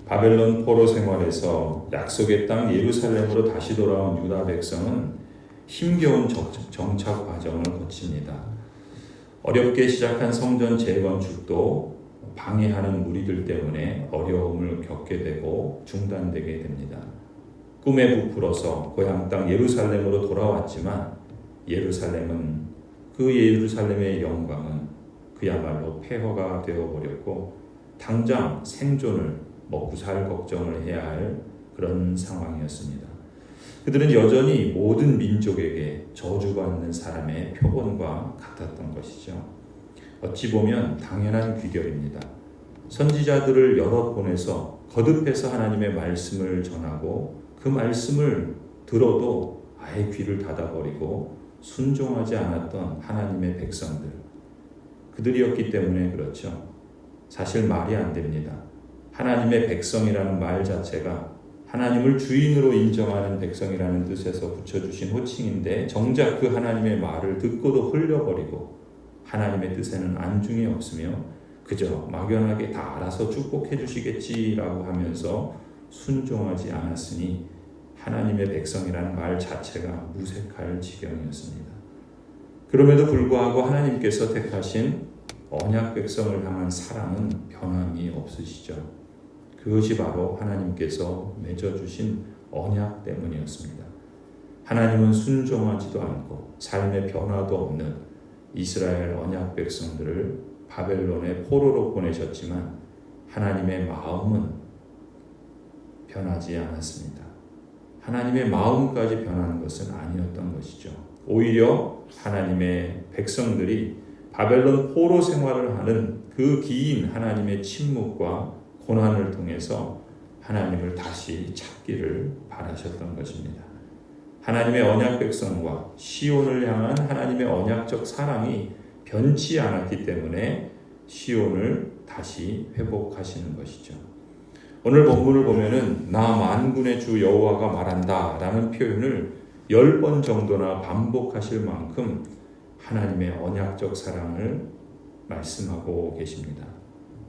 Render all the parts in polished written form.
바벨론 포로 생활에서 약속의 땅 예루살렘으로 다시 돌아온 유다 백성은 힘겨운 정착 과정을 거칩니다. 어렵게 시작한 성전 재건축도 방해하는 무리들 때문에 어려움을 겪게 되고 중단되게 됩니다. 꿈에 부풀어서 고향 땅 예루살렘으로 돌아왔지만 예루살렘의 영광은 그야말로 폐허가 되어버렸고 당장 생존을 먹고 살 걱정을 해야 할 그런 상황이었습니다. 그들은 여전히 모든 민족에게 저주받는 사람의 표본과 같았던 것이죠. 어찌 보면 당연한 귀결입니다. 선지자들을 여러 보내서 거듭해서 하나님의 말씀을 전하고 그 말씀을 들어도 아예 귀를 닫아버리고 순종하지 않았던 하나님의 백성들, 그들이었기 때문에 그렇죠. 사실 말이 안 됩니다. 하나님의 백성이라는 말 자체가 하나님을 주인으로 인정하는 백성이라는 뜻에서 붙여주신 호칭인데 정작 그 하나님의 말을 듣고도 흘려버리고 하나님의 뜻에는 안중이 없으며 그저 막연하게 다 알아서 축복해 주시겠지라고 하면서 순종하지 않았으니 하나님의 백성이라는 말 자체가 무색할 지경이었습니다. 그럼에도 불구하고 하나님께서 택하신 언약 백성을 향한 사랑은 변함이 없으시죠. 그것이 바로 하나님께서 맺어주신 언약 때문이었습니다. 하나님은 순종하지도 않고 삶의 변화도 없는 이스라엘 언약 백성들을 바벨론의 포로로 보내셨지만 하나님의 마음은 변하지 않았습니다. 하나님의 마음까지 변한 것은 아니었던 것이죠. 오히려 하나님의 백성들이 바벨론 포로 생활을 하는 그 긴 하나님의 침묵과 고난을 통해서 하나님을 다시 찾기를 바라셨던 것입니다. 하나님의 언약 백성과 시온을 향한 하나님의 언약적 사랑이 변치 않았기 때문에 시온을 다시 회복하시는 것이죠. 오늘 본문을 보면은 나 만군의 주 여호와가 말한다 라는 표현을 10번 정도나 반복하실 만큼 하나님의 언약적 사랑을 말씀하고 계십니다.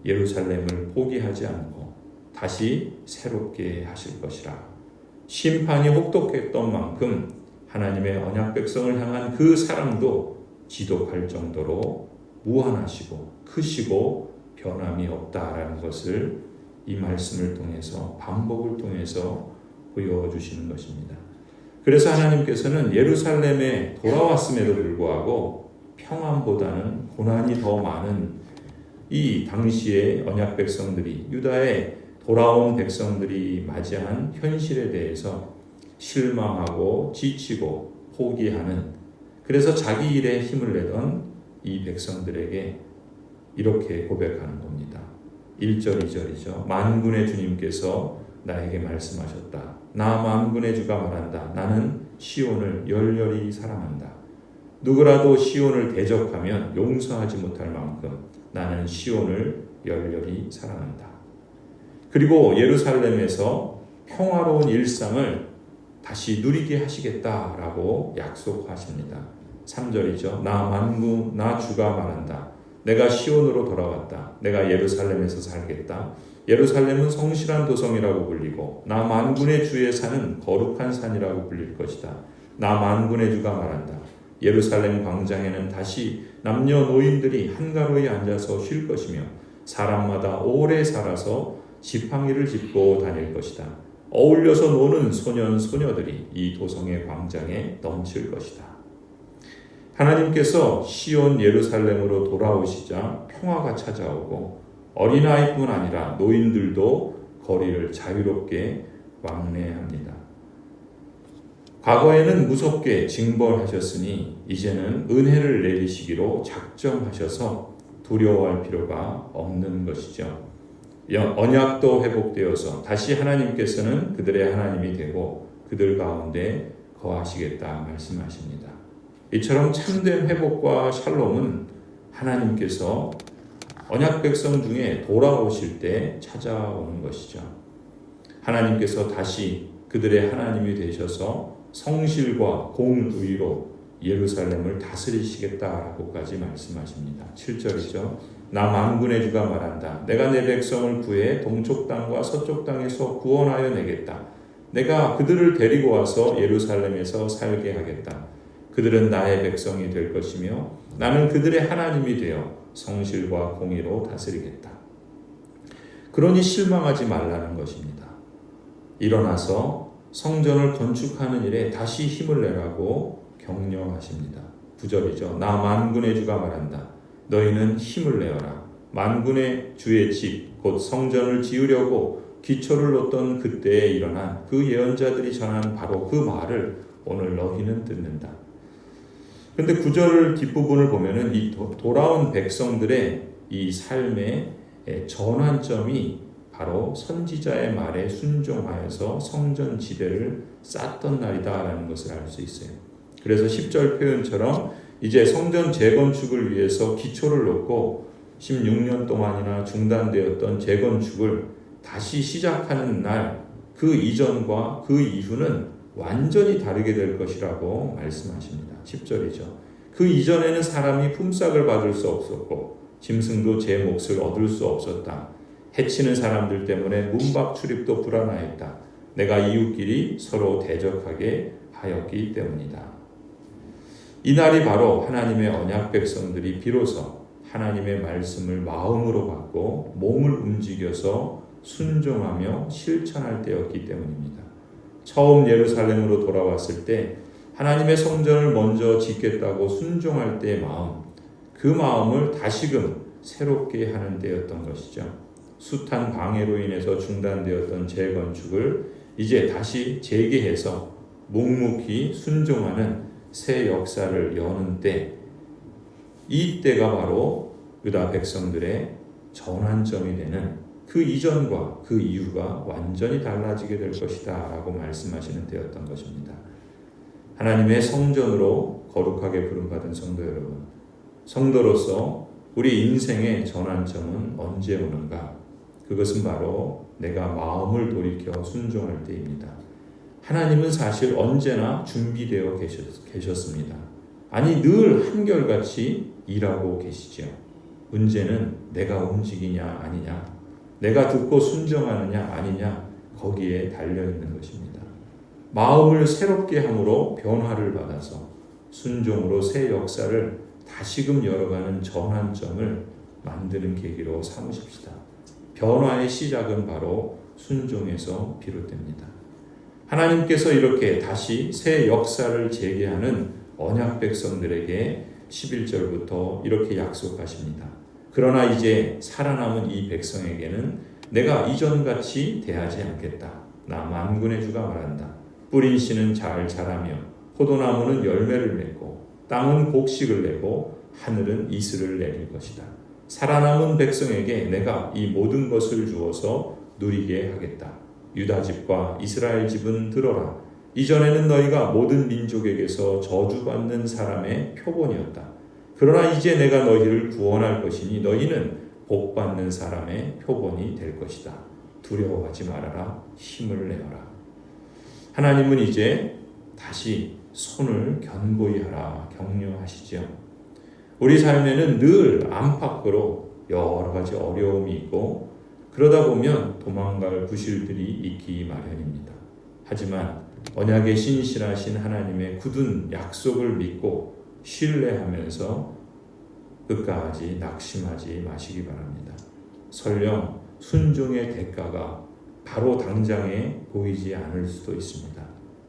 예루살렘을 포기하지 않고 다시 새롭게 하실 것이라. 심판이 혹독했던 만큼 하나님의 언약 백성을 향한 그 사랑도 지독할 정도로 무한하시고 크시고 변함이 없다라는 것을 이 말씀을 통해서 반복을 통해서 보여주시는 것입니다. 그래서 하나님께서는 예루살렘에 돌아왔음에도 불구하고 평안보다는 고난이 더 많은 이 당시의 언약 백성들이 유다에 돌아온 백성들이 맞이한 현실에 대해서 실망하고 지치고 포기하는, 그래서 자기 일에 힘을 내던 이 백성들에게 이렇게 고백하는 겁니다. 1절 2절이죠. 만군의 주님께서 나에게 말씀하셨다. 나 만군의 주가 말한다. 나는 시온을 열렬히 사랑한다. 누구라도 시온을 대적하면 용서하지 못할 만큼 나는 시온을 열렬히 사랑한다. 그리고 예루살렘에서 평화로운 일상을 다시 누리게 하시겠다라고 약속하십니다. 3절이죠. 나 만군, 나 주가 말한다. 내가 시온으로 돌아왔다. 내가 예루살렘에서 살겠다. 예루살렘은 성실한 도성이라고 불리고 나 만군의 주의 산은 거룩한 산이라고 불릴 것이다. 나 만군의 주가 말한다. 예루살렘 광장에는 다시 남녀노인들이 한가로이 앉아서 쉴 것이며 사람마다 오래 살아서 지팡이를 짚고 다닐 것이다. 어울려서 노는 소년 소녀들이 이 도성의 광장에 넘칠 것이다. 하나님께서 시온 예루살렘으로 돌아오시자 평화가 찾아오고 어린아이뿐 아니라 노인들도 거리를 자유롭게 왕래합니다. 과거에는 무섭게 징벌하셨으니 이제는 은혜를 내리시기로 작정하셔서 두려워할 필요가 없는 것이죠. 언약도 회복되어서 다시 하나님께서는 그들의 하나님이 되고 그들 가운데 거하시겠다 말씀하십니다. 이처럼 참된 회복과 샬롬은 하나님께서 언약 백성 중에 돌아오실 때 찾아오는 것이죠. 하나님께서 다시 그들의 하나님이 되셔서 성실과 공의로 예루살렘을 다스리시겠다라고까지 말씀하십니다. 7절이죠. 나 만군의 주가 말한다. 내가 내 백성을 구해 동쪽 땅과 서쪽 땅에서 구원하여 내겠다. 내가 그들을 데리고 와서 예루살렘에서 살게 하겠다. 그들은 나의 백성이 될 것이며 나는 그들의 하나님이 되어 성실과 공의로 다스리겠다. 그러니 실망하지 말라는 것입니다. 일어나서 성전을 건축하는 일에 다시 힘을 내라고 격려하십니다. 9절이죠. 나 만군의 주가 말한다. 너희는 힘을 내어라. 만군의 주의 집 곧 성전을 지으려고 기초를 놓던 그때에 일어난 그 예언자들이 전한 바로 그 말을 오늘 너희는 듣는다. 그런데 9절 뒷부분을 보면은 이 돌아온 백성들의 이 삶의 전환점이 바로 선지자의 말에 순종하여서 성전 지대를 쌓던 날이다라는 것을 알 수 있어요. 그래서 10절 표현처럼 이제 성전 재건축을 위해서 기초를 놓고 16년 동안이나 중단되었던 재건축을 다시 시작하는 날, 그 이전과 그 이후는 완전히 다르게 될 것이라고 말씀하십니다. 10절이죠. 그 이전에는 사람이 품삯을 받을 수 없었고 짐승도 제 몫을 얻을 수 없었다. 해치는 사람들 때문에 문밖 출입도 불안하였다. 내가 이웃끼리 서로 대적하게 하였기 때문이다. 이 날이 바로 하나님의 언약 백성들이 비로소 하나님의 말씀을 마음으로 받고 몸을 움직여서 순종하며 실천할 때였기 때문입니다. 처음 예루살렘으로 돌아왔을 때 하나님의 성전을 먼저 짓겠다고 순종할 때의 마음, 그 마음을 다시금 새롭게 하는 때였던 것이죠. 숱한 방해로 인해서 중단되었던 재건축을 이제 다시 재개해서 묵묵히 순종하는 새 역사를 여는 때, 이 때가 바로 유다 백성들의 전환점이 되는 그 이전과 그 이후가 완전히 달라지게 될 것이다 라고 말씀하시는 때였던 것입니다. 하나님의 성전으로 거룩하게 부름받은 성도 여러분, 성도로서 우리 인생의 전환점은 언제 오는가? 그것은 바로 내가 마음을 돌이켜 순종할 때입니다. 하나님은 사실 언제나 준비되어 계셨습니다. 아니, 늘 한결같이 일하고 계시죠. 문제는 내가 움직이냐 아니냐, 내가 듣고 순종하느냐 아니냐, 거기에 달려있는 것입니다. 마음을 새롭게 함으로 변화를 받아서 순종으로 새 역사를 다시금 열어가는 전환점을 만드는 계기로 삼으십시다. 변화의 시작은 바로 순종에서 비롯됩니다. 하나님께서 이렇게 다시 새 역사를 재개하는 언약 백성들에게 11절부터 이렇게 약속하십니다. 그러나 이제 살아남은 이 백성에게는 내가 이전같이 대하지 않겠다. 나 만군의 주가 말한다. 뿌린 씨는 잘 자라며 포도나무는 열매를 맺고 땅은 곡식을 내고 하늘은 이슬을 내릴 것이다. 살아남은 백성에게 내가 이 모든 것을 주어서 누리게 하겠다. 유다 집과 이스라엘 집은 들어라. 이전에는 너희가 모든 민족에게서 저주받는 사람의 표본이었다. 그러나 이제 내가 너희를 구원할 것이니 너희는 복받는 사람의 표본이 될 것이다. 두려워하지 말아라. 힘을 내어라. 하나님은 이제 다시 손을 견고히 하라 격려하시죠. 우리 삶에는 늘 안팎으로 여러 가지 어려움이 있고 그러다 보면 도망갈 부실들이 있기 마련입니다. 하지만 언약의 신실하신 하나님의 굳은 약속을 믿고 신뢰하면서 끝까지 낙심하지 마시기 바랍니다. 설령 순종의 대가가 바로 당장에 보이지 않을 수도 있습니다.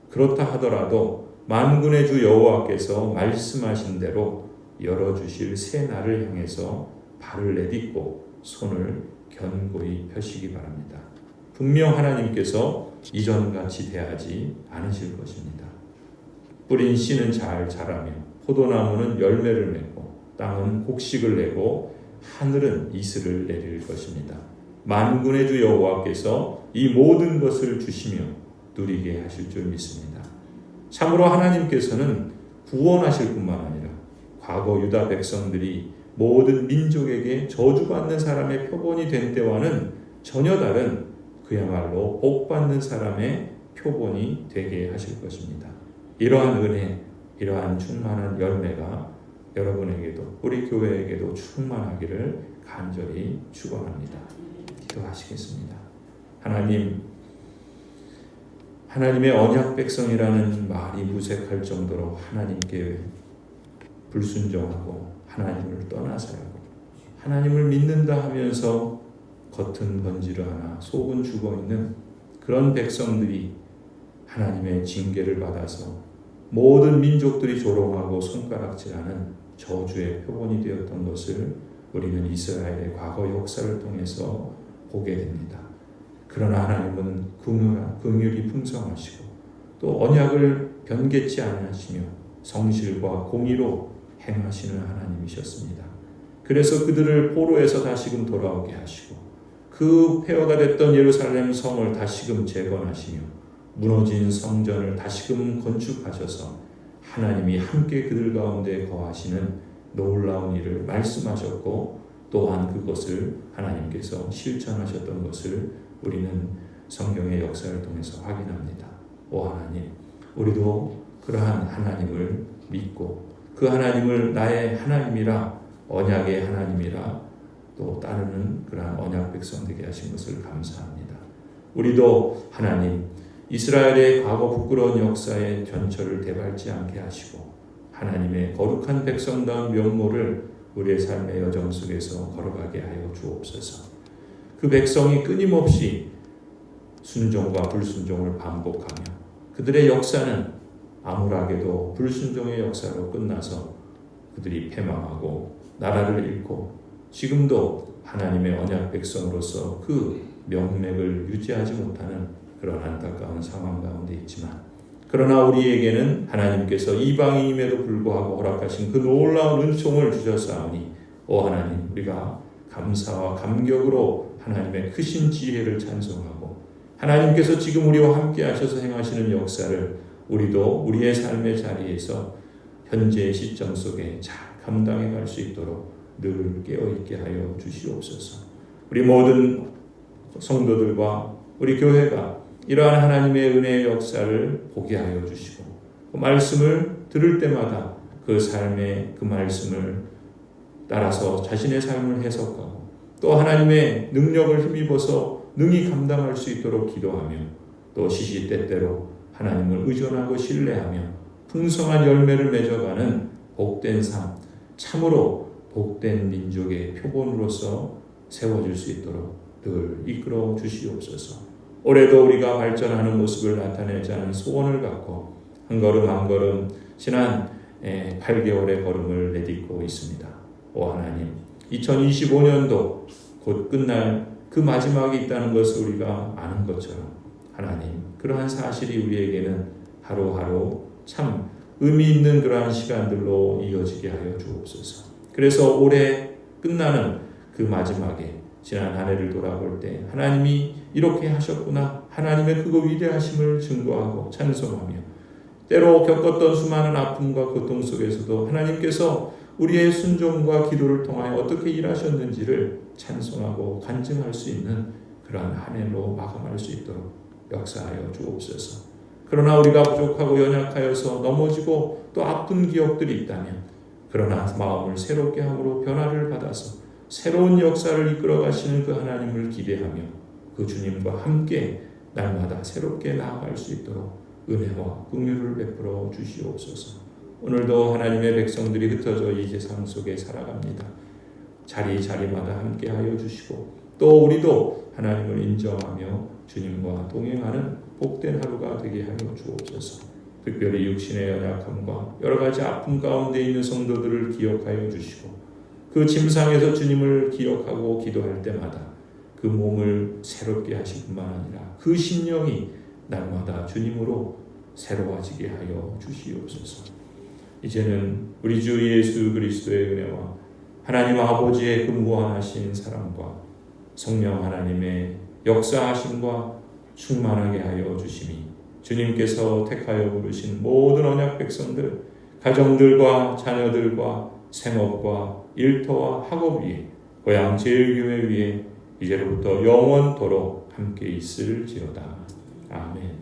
그렇다 하더라도 만군의 주 여호와께서 말씀하신 대로 열어주실 새 날을 향해서 발을 내딛고 손을 견고히 펴시기 바랍니다. 분명 하나님께서 이전같이 대하지 않으실 것입니다. 뿌린 씨는 잘 자라며 포도나무는 열매를 맺고 땅은 곡식을 내고 하늘은 이슬을 내릴 것입니다. 만군의 주 여호와께서 이 모든 것을 주시며 누리게 하실 줄 믿습니다. 참으로 하나님께서는 구원하실 뿐만 아니라 과거 유다 백성들이 모든 민족에게 저주받는 사람의 표본이 된 때와는 전혀 다른 그야말로 복받는 사람의 표본이 되게 하실 것입니다. 이러한 은혜, 이러한 충만한 열매가 여러분에게도 우리 교회에게도 충만하기를 간절히 축원합니다. 기도하시겠습니다. 하나님의 언약 백성이라는 말이 무색할 정도로 하나님께 불순종하고 하나님을 떠나서야고 하나님을 믿는다 하면서 겉은 번지르하나 속은 죽어있는 그런 백성들이 하나님의 징계를 받아서 모든 민족들이 조롱하고 손가락질하는 저주의 표본이 되었던 것을 우리는 이스라엘의 과거 역사를 통해서 보게 됩니다. 그러나 하나님은 긍휼이 풍성하시고 또 언약을 변개치 않으시며 성실과 공의로 행하시는 하나님이셨습니다. 그래서 그들을 포로에서 다시금 돌아오게 하시고 그 폐허가 됐던 예루살렘 성을 다시금 재건하시며 무너진 성전을 다시금 건축하셔서 하나님이 함께 그들 가운데 거하시는 놀라운 일을 말씀하셨고 또한 그것을 하나님께서 실천하셨던 것을 우리는 성경의 역사를 통해서 확인합니다. 오 하나님, 우리도 그러한 하나님을 믿고 그 하나님을 나의 하나님이라 언약의 하나님이라 또 따르는 그러한 언약 백성 되게 하신 것을 감사합니다. 우리도 하나님 이스라엘의 과거 부끄러운 역사의 전철을 되밟지 않게 하시고 하나님의 거룩한 백성다운 면모를 우리의 삶의 여정 속에서 걸어가게 하여 주옵소서. 그 백성이 끊임없이 순종과 불순종을 반복하며 그들의 역사는 암울하게도 불순종의 역사로 끝나서 그들이 패망하고 나라를 잃고 지금도 하나님의 언약 백성으로서 그 명맥을 유지하지 못하는 그런 안타까운 상황 가운데 있지만 그러나 우리에게는 하나님께서 이방인임에도 불구하고 허락하신 그 놀라운 은총을 주셨사오니 오 하나님 우리가 감사와 감격으로 하나님의 크신 지혜를 찬송하고 하나님께서 지금 우리와 함께 하셔서 행하시는 역사를 우리도 우리의 삶의 자리에서 현재의 시점 속에 잘 감당해 갈 수 있도록 늘 깨어있게 하여 주시옵소서. 우리 모든 성도들과 우리 교회가 이러한 하나님의 은혜의 역사를 보게 하여 주시고 그 말씀을 들을 때마다 그 삶의 그 말씀을 따라서 자신의 삶을 해석하고 또 하나님의 능력을 힘입어서 능히 감당할 수 있도록 기도하며 또 시시때때로 하나님을 의존하고 신뢰하며 풍성한 열매를 맺어가는 복된 삶, 참으로 복된 민족의 표본으로서 세워질 수 있도록 늘 이끌어 주시옵소서. 올해도 우리가 발전하는 모습을 나타내자는 소원을 갖고 한 걸음 한 걸음 지난 8개월의 걸음을 내딛고 있습니다. 오 하나님, 2025년도 곧 끝날 그 마지막이 있다는 것을 우리가 아는 것처럼 하나님, 그러한 사실이 우리에게는 하루하루 참 의미 있는 그러한 시간들로 이어지게 하여 주옵소서. 그래서 올해 끝나는 그 마지막에 지난 한 해를 돌아볼 때 하나님이 이렇게 하셨구나, 하나님의 그거 위대하심을 증거하고 찬송하며 때로 겪었던 수많은 아픔과 고통 속에서도 하나님께서 우리의 순종과 기도를 통하여 어떻게 일하셨는지를 찬송하고 간증할 수 있는 그러한 한 해로 마감할 수 있도록 역사하여 주옵소서. 그러나 우리가 부족하고 연약하여서 넘어지고 또 아픈 기억들이 있다면 그러나 마음을 새롭게 함으로 변화를 받아서 새로운 역사를 이끌어 가시는 그 하나님을 기대하며 그 주님과 함께 날마다 새롭게 나아갈 수 있도록 은혜와 긍휼을 베풀어 주시옵소서. 오늘도 하나님의 백성들이 흩어져 이 세상 속에 살아갑니다. 자리마다 함께 하여 주시고 또 우리도 하나님을 인정하며 주님과 동행하는 복된 하루가 되게 하여 주옵소서. 특별히 육신의 연약함과 여러 가지 아픔 가운데 있는 성도들을 기억하여 주시고 그 침상에서 주님을 기억하고 기도할 때마다 그 몸을 새롭게 하실 뿐만 아니라 그 심령이 날마다 주님으로 새로워지게 하여 주시옵소서. 이제는 우리 주 예수 그리스도의 은혜와 하나님 아버지의 그 무한하신 사랑과 성령 하나님의 역사하심과 충만하게 하여 주심이 주님께서 택하여 부르신 모든 언약 백성들, 가정들과 자녀들과 생업과 일터와 학업 위에 고향 제일교회 위에 이제로부터 영원토록 함께 있을지어다. 아멘.